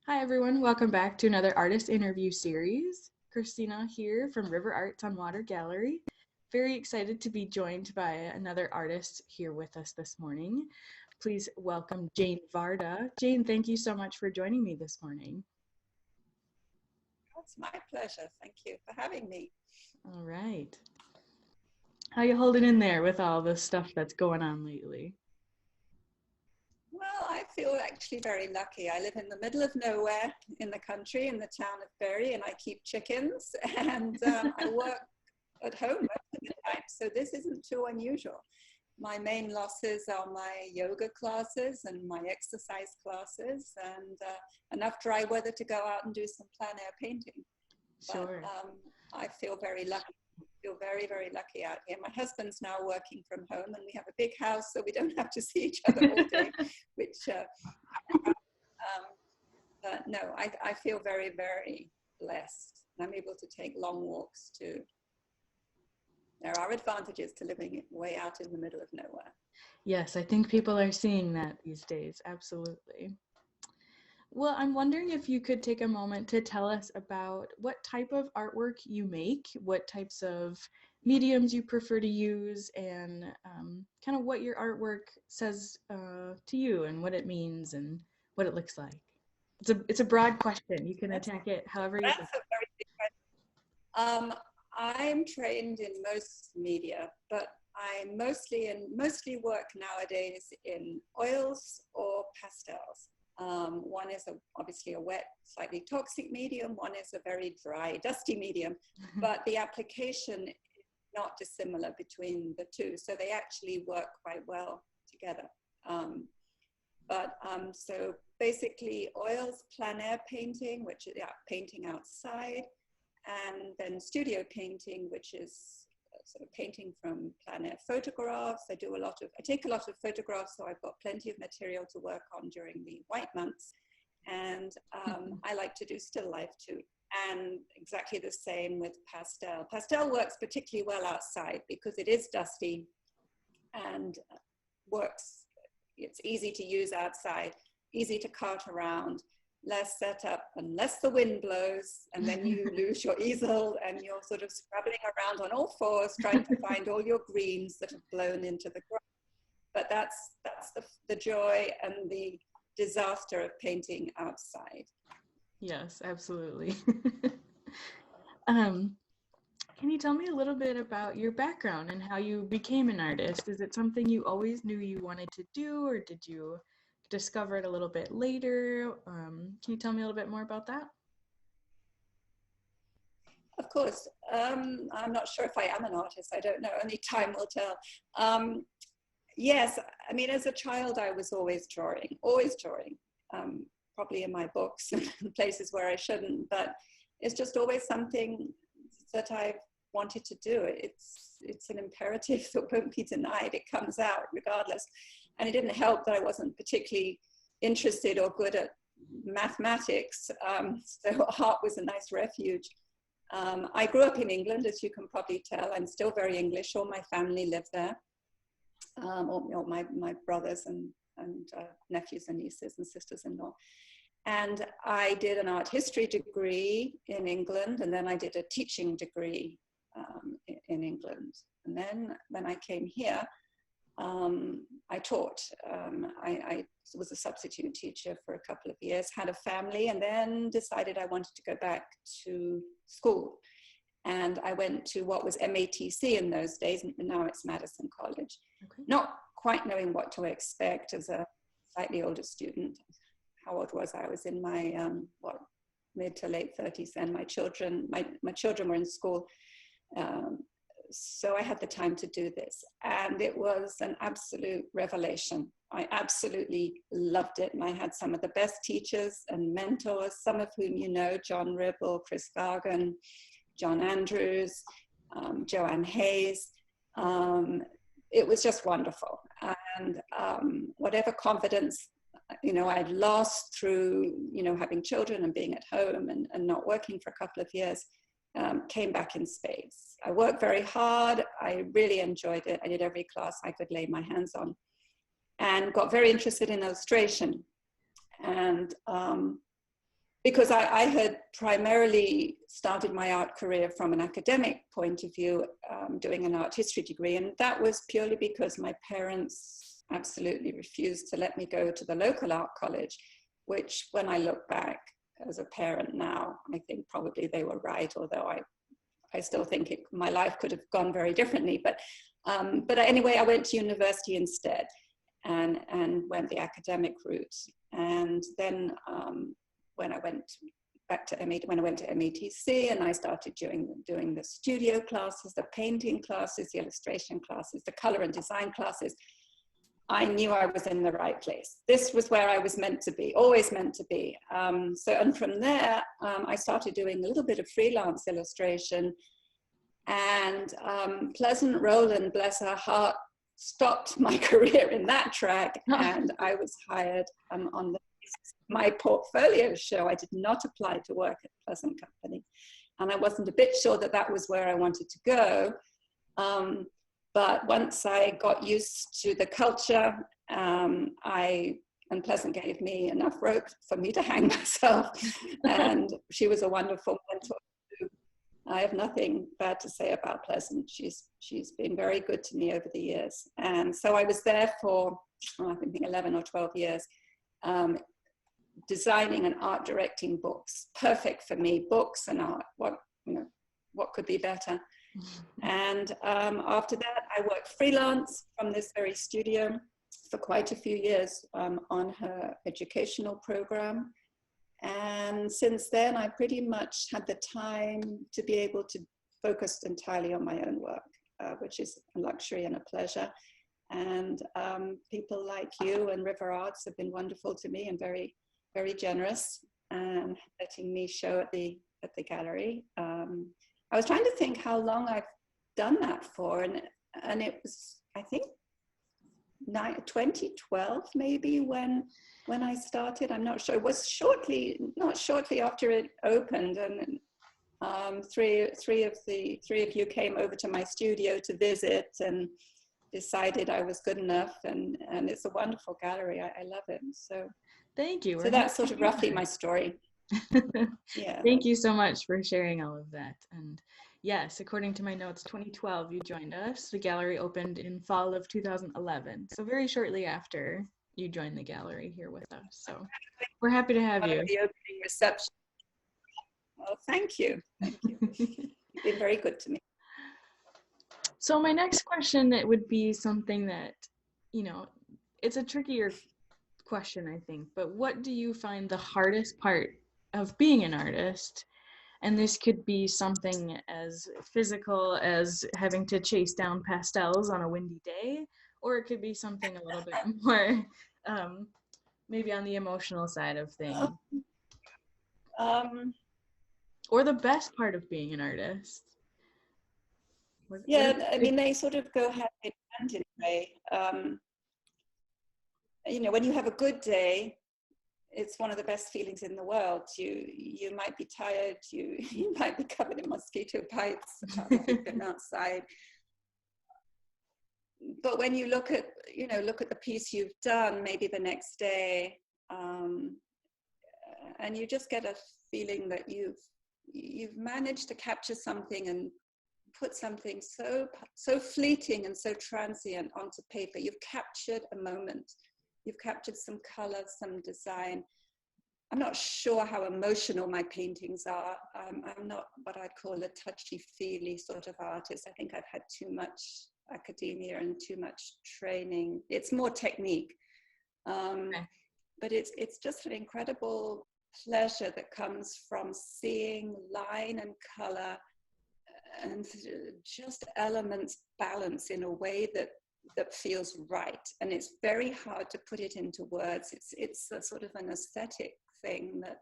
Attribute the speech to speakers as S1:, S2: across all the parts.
S1: Hi everyone, welcome back to another artist interview series. Christina here from River Arts on Water Gallery. Very excited to be joined by another artist here with us this morning. Please welcome Jane Varda. Jane, thank you so much for joining me this morning.
S2: It's my pleasure. Thank you for having me.
S1: All right. How you holding in there with all the stuff that's going on lately?
S2: Well, I feel actually very lucky. I live in the middle of nowhere in the country, in the town of Bury, and I keep chickens, and I work at home most of the time, so this isn't too unusual. My main losses are my yoga classes and my exercise classes, and enough dry weather to go out and do some plein air painting.
S1: Sure.
S2: But I feel very lucky. Feel very, very lucky out here. My husband's now working from home, and we have a big house, so we don't have to see each other all day, which, but no, I feel very, very blessed. I'm able to take long walks too. There are advantages to living way out in the middle of nowhere.
S1: Yes, I think people are seeing that these days, absolutely. Well, I'm wondering if you could take a moment to tell us about what type of artwork you make, what types of mediums you prefer to use, and kind of what your artwork says to you and what it means and what it looks like. It's a broad question. You can attack it however you
S2: That's
S1: like.
S2: a very big question. I'm trained in most media, but I mostly work nowadays in oils or pastels. One is obviously a wet, slightly toxic medium. One is a very dry, dusty medium, but the application is not dissimilar between the two. So they actually work quite well together. So basically oils, plein air painting, which is painting outside, and then studio painting, which is sort of painting from plein air photographs. I take a lot of photographs, so I've got plenty of material to work on during the white months. And I like to do still life too. And exactly the same with pastel. Pastel works particularly well outside because it is dusty and works. It's easy to use outside, easy to cart around, less setup unless the wind blows, and then you lose your easel and you're sort of scrabbling around on all fours trying to find all your greens that have blown into the ground. But that's the joy and the disaster of painting outside.
S1: Yes, absolutely. Can you tell me a little bit about your background and how you became an artist? Is it something you always knew you wanted to do, or did you discover it a little bit later? Can you tell me a little bit more about that?
S2: Of course. I'm not sure if I am an artist. I don't know. Only time will tell. Yes, I mean, as a child, I was always drawing, probably in my books and places where I shouldn't, but it's just always something that I've wanted to do. It's an imperative that won't be denied. It comes out regardless. And it didn't help that I wasn't particularly interested or good at mathematics, so art was a nice refuge. I grew up in England, as you can probably tell. I'm still very English. All my family live there, or my brothers and nephews and nieces and sisters-in-law. And I did an art history degree in England, and then I did a teaching degree in England. And then when I came here, I taught. I was a substitute teacher for a couple of years, had a family, and then decided I wanted to go back to school. And I went to what was MATC in those days, and now it's Madison College. Okay. Not quite knowing what to expect as a slightly older student. How old was I? I was in my mid to late 30s, and my children were in school. So I had the time to do this, and it was an absolute revelation. I absolutely loved it, and I had some of the best teachers and mentors, some of whom you know, John Ribble, Chris Gargan, John Andrews, Joanne Hayes. It was just wonderful, and whatever confidence I'd lost through having children and being at home and not working for a couple of years, came back in spades. I worked very hard. I really enjoyed it. I did every class I could lay my hands on, and got very interested in illustration. And because I had primarily started my art career from an academic point of view, doing an art history degree. And that was purely because my parents absolutely refused to let me go to the local art college, which when I look back as a parent now, I think probably they were right, although I still think my life could have gone very differently. But anyway, I went to university instead and went the academic route. And then when I went to MATC, and I started doing the studio classes, the painting classes, the illustration classes, the color and design classes, I knew I was in the right place. This was where I was meant to be, always meant to be. And from there, I started doing a little bit of freelance illustration, and Pleasant Rowland, bless her heart, stopped my career in that track, and I was hired on my portfolio show. I did not apply to work at Pleasant Company, and I wasn't a bit sure that that was where I wanted to go. But once I got used to the culture, and Pleasant gave me enough rope for me to hang myself, and she was a wonderful mentor. I have nothing bad to say about Pleasant. She's been very good to me over the years. And so I was there for, I think 11 or 12 years, designing and art directing books. Perfect for me, books and art. What could be better? And after that, I worked freelance from this very studio for quite a few years on her educational program. And since then, I pretty much had the time to be able to focus entirely on my own work, which is a luxury and a pleasure. And people like you and River Arts have been wonderful to me and very, very generous, and letting me show at the gallery. I was trying to think how long I've done that for, and it was, I think, 2012 maybe when I started. I'm not sure. It was not shortly after it opened, and three of you came over to my studio to visit and decided I was good enough, and it's a wonderful gallery. I love it. So
S1: thank you.
S2: So that's sort of roughly my story.
S1: Yeah. Thank you so much for sharing all of that. And yes, according to my notes, 2012 you joined us. The gallery opened in fall of 2011. So very shortly after you joined the gallery here with us. So we're happy to have you.
S2: The opening reception. Well, thank you. Thank you. You've been very good to me.
S1: So my next question, it would be something that, it's a trickier question, I think, but what do you find the hardest part of being an artist? And this could be something as physical as having to chase down pastels on a windy day, or it could be something a little bit more maybe on the emotional side of things. Or the best part of being an artist.
S2: I mean, they sort of go hand in hand in a way. When you have a good day, it's one of the best feelings in the world. You might be tired, you might be covered in mosquito bites if you've been outside. But when you look at the piece you've done, maybe the next day, and you just get a feeling that you've managed to capture something and put something so fleeting and so transient onto paper. You've captured a moment. You've captured some color, some design. I'm not sure how emotional my paintings are. I'm not what I'd call a touchy-feely sort of artist. I think I've had too much academia and too much training. It's more technique. But it's just an incredible pleasure that comes from seeing line and color and just elements balance in a way that feels right. And it's very hard to put it into words. It's a sort of an aesthetic thing that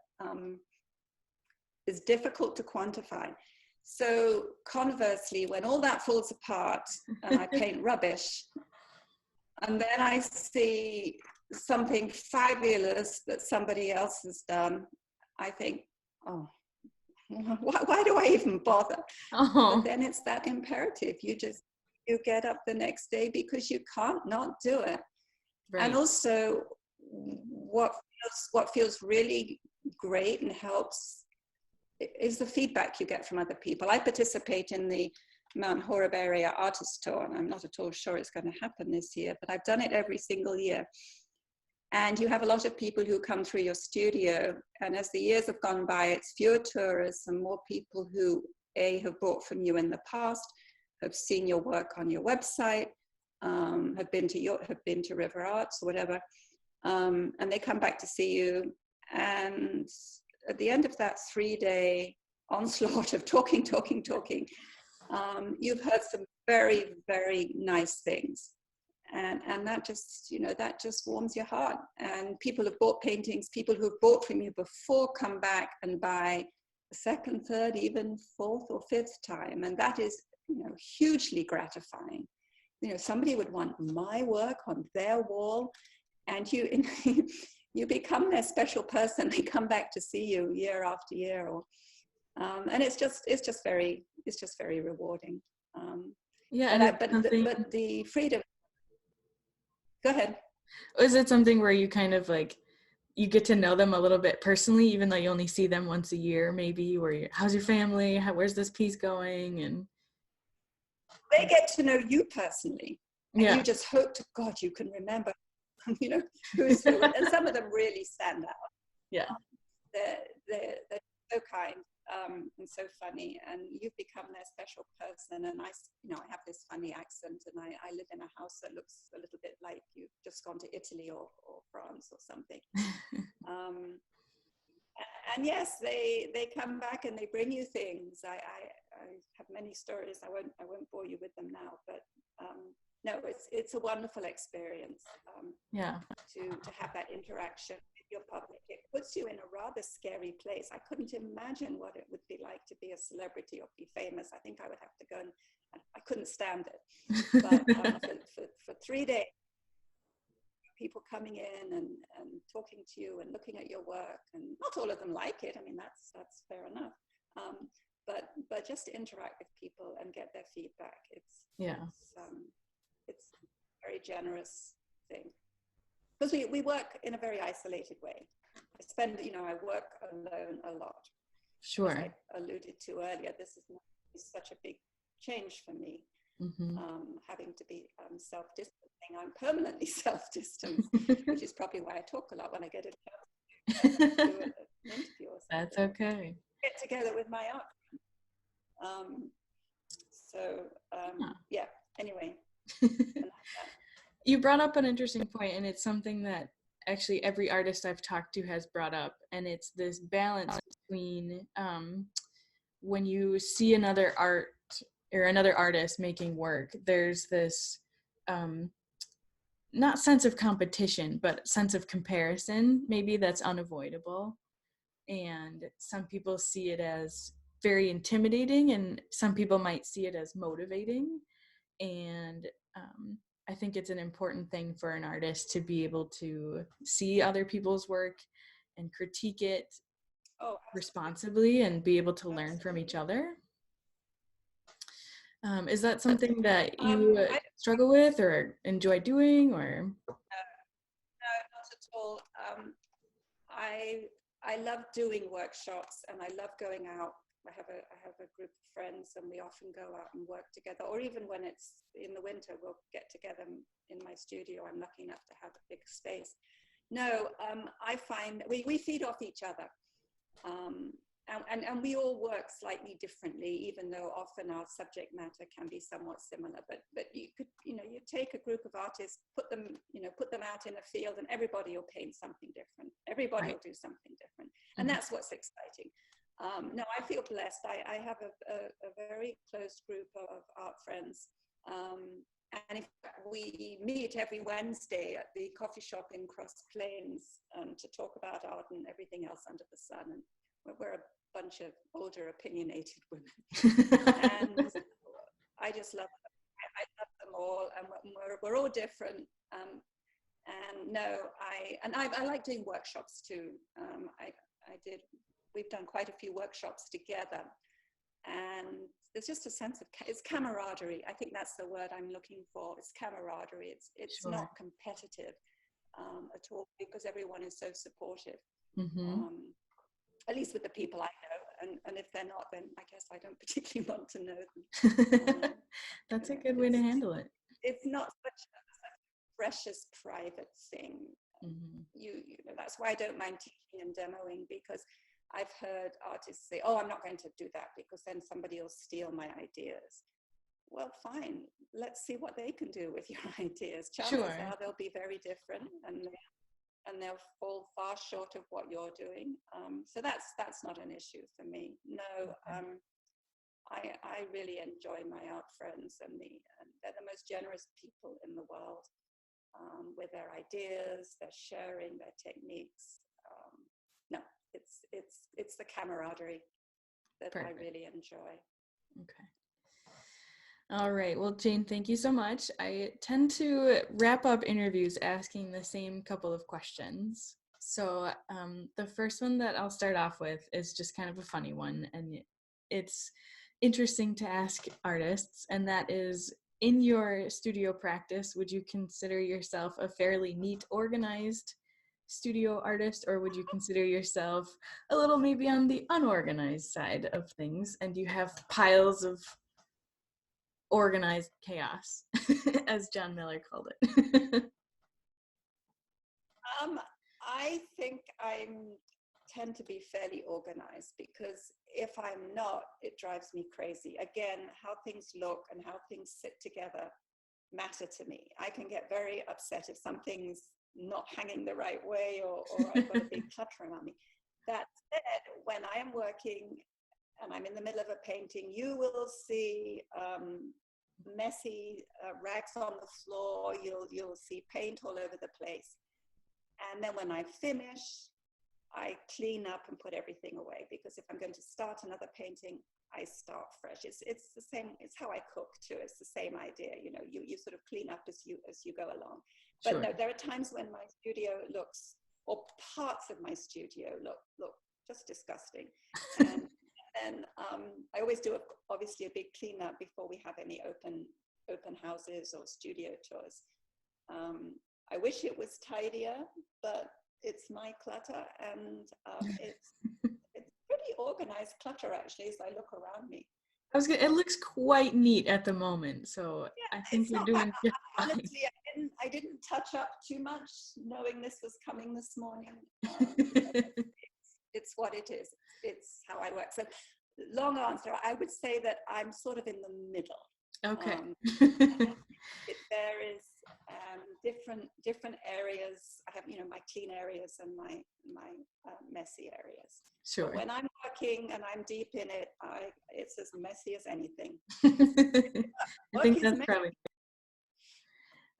S2: is difficult to quantify. So conversely, when all that falls apart and I paint rubbish, and then I see something fabulous that somebody else has done, I think, oh, why do I even bother? But then it's that imperative. You get up the next day because you can't not do it. Right. And also what feels really great and helps is the feedback you get from other people. I participate in the Mount Horeb Area Artist Tour, and I'm not at all sure it's going to happen this year, but I've done it every single year. And you have a lot of people who come through your studio, and as the years have gone by, it's fewer tourists and more people who have bought from you in the past, have seen your work on your website, have been to River Arts or whatever, and they come back to see you. And at the end of that 3-day onslaught of talking, you've heard some very, very nice things. And that just, that just warms your heart. And people have bought paintings, people who've bought from you before come back and buy a second, third, even fourth or fifth time. And that is, hugely gratifying. Somebody would want my work on their wall, and you become their special person. They come back to see you year after year, and it's just very rewarding. But the freedom. Go ahead.
S1: Is it something where you kind of like, you get to know them a little bit personally, even though you only see them once a year, maybe, where how's your family? Where's this piece going? And
S2: they get to know you personally. And you just hope to God you can remember, who's who. And some of them really stand out.
S1: Yeah.
S2: They're so kind and so funny, and you've become their special person. And I have this funny accent, and I live in a house that looks a little bit like you've just gone to Italy or France or something. And yes, they come back and they bring you things. I have many stories. I won't bore you with them now, but no, it's a wonderful experience. To have that interaction with your public. It puts you in a rather scary place. I couldn't imagine what it would be like to be a celebrity or be famous. I think I would have to go, and I couldn't stand it. But for 3 days, people coming in and talking to you and looking at your work, and not all of them like it. I mean, that's fair enough. But just to interact with people and get their feedback, it's a very generous thing. Because we work in a very isolated way. I work alone a lot.
S1: Sure.
S2: As I alluded to earlier, this is such a big change for me.
S1: Mm-hmm.
S2: Having to be self-distancing. I'm permanently self-distanced, which is probably why I talk a lot when I get to do an interview or something.
S1: That's okay.
S2: Get together with my art. Anyway.
S1: You brought up an interesting point, and it's something that actually every artist I've talked to has brought up, and it's this balance between when you see another artist making work, there's this not sense of competition, but sense of comparison, maybe, that's unavoidable. And some people see it as very intimidating, and some people might see it as motivating. And I think it's an important thing for an artist to be able to see other people's work and critique it responsibly and be able to learn from each other. Is that something that you struggle with or enjoy doing, or?
S2: No, not at all. I love doing workshops, and I love going out. I have a group of friends, and we often go out and work together, or even when it's in the winter, we'll get together in my studio. I'm lucky enough to have a big space. No, I find we feed off each other. And we all work slightly differently, even though often our subject matter can be somewhat similar. But you could, you take a group of artists, put them out in a field, and everybody will paint something different. Everybody will do something different, and that's what's exciting. No, I feel blessed. I have a very close group of art friends, and in fact, we meet every Wednesday at the coffee shop in Cross Plains to talk about art and everything else under the sun. And we're a bunch of older, opinionated women, and I just love them. I love them all, and we're all different. And no, I like doing workshops too. We've done quite a few workshops together, and there's just a sense of it's camaraderie. I think that's the word I'm looking for. It's camaraderie. It's sure. Not competitive at all, because everyone is so supportive.
S1: Mm-hmm.
S2: at least with the people I know. And if they're not, then I guess I don't particularly want to know them.
S1: That's a good way to handle it.
S2: It's not such a precious private thing.
S1: Mm-hmm.
S2: You know, that's why I don't mind teaching and demoing, because I've heard artists say, oh, I'm not going to do that because then somebody will steal my ideas. Well, fine, let's see what they can do with your ideas. Chances are they'll be very different, and they'll fall far short of what you're doing. So that's not an issue for me. No, I really enjoy my art friends, and they're the most generous people in the world, with their ideas, their sharing, their techniques. No, it's the camaraderie that Perfect. I really enjoy.
S1: Okay. All right. Well, Jane, thank you so much. I tend to wrap up interviews asking the same couple of questions. So the first one that I'll start off with is just kind of a funny one, and it's interesting to ask artists, and that is, in your studio practice, would you consider yourself a fairly neat, organized studio artist, or would you consider yourself a little maybe on the unorganized side of things, and you have piles of organized chaos, as John Miller called it?
S2: I think I tend to be fairly organized, because if I'm not, it drives me crazy. Again, how things look and how things sit together matter to me. I can get very upset if something's not hanging the right way, or I've got a big clutter around me. That said, when I am working and I'm in the middle of a painting, you will see messy rags on the floor. You'll see paint all over the place. And then when I finish, I clean up and put everything away, because if I'm going to start another painting, I start fresh. It's the same. It's how I cook too. It's the same idea. You know, you sort of clean up as you go along. But sure. No, there are times when my studio looks, or parts of my studio look just disgusting. And then I always do obviously a big cleanup before we have any open houses or studio tours. I wish it was tidier, but it's my clutter, and it's pretty organized clutter actually as I look around me.
S1: It looks quite neat at the moment, so yeah, I think you're doing just fine.
S2: Honestly, I didn't touch up too much, knowing this was coming this morning. It's what it is. It's how I work. So, long answer, I would say that I'm sort of in the middle.
S1: Okay.
S2: There is different areas. I have, my clean areas and my messy areas.
S1: Sure.
S2: But when I'm working and I'm deep in it, it's as messy as anything.
S1: I think that's probably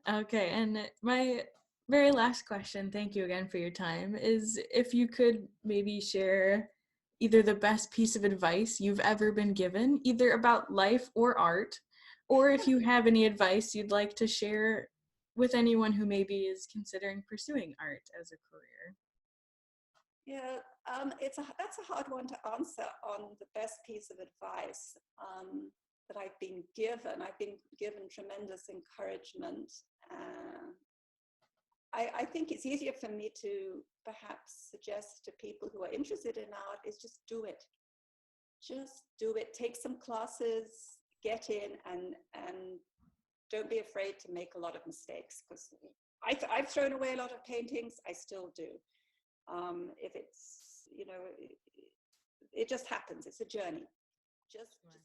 S1: okay. And my very last question, thank you again for your time, is if you could maybe share either the best piece of advice you've ever been given, either about life or art, or if you have any advice you'd like to share with anyone who maybe is considering pursuing art as a career.
S2: Yeah, that's a hard one to answer on the best piece of advice that I've been given. I've been given tremendous encouragement. I think it's easier for me to perhaps suggest to people who are interested in art is just do it. Just do it. Take some classes, get in, and don't be afraid to make a lot of mistakes, because I've thrown away a lot of paintings. I still do. If it's, it just happens. It's a journey. Just do it.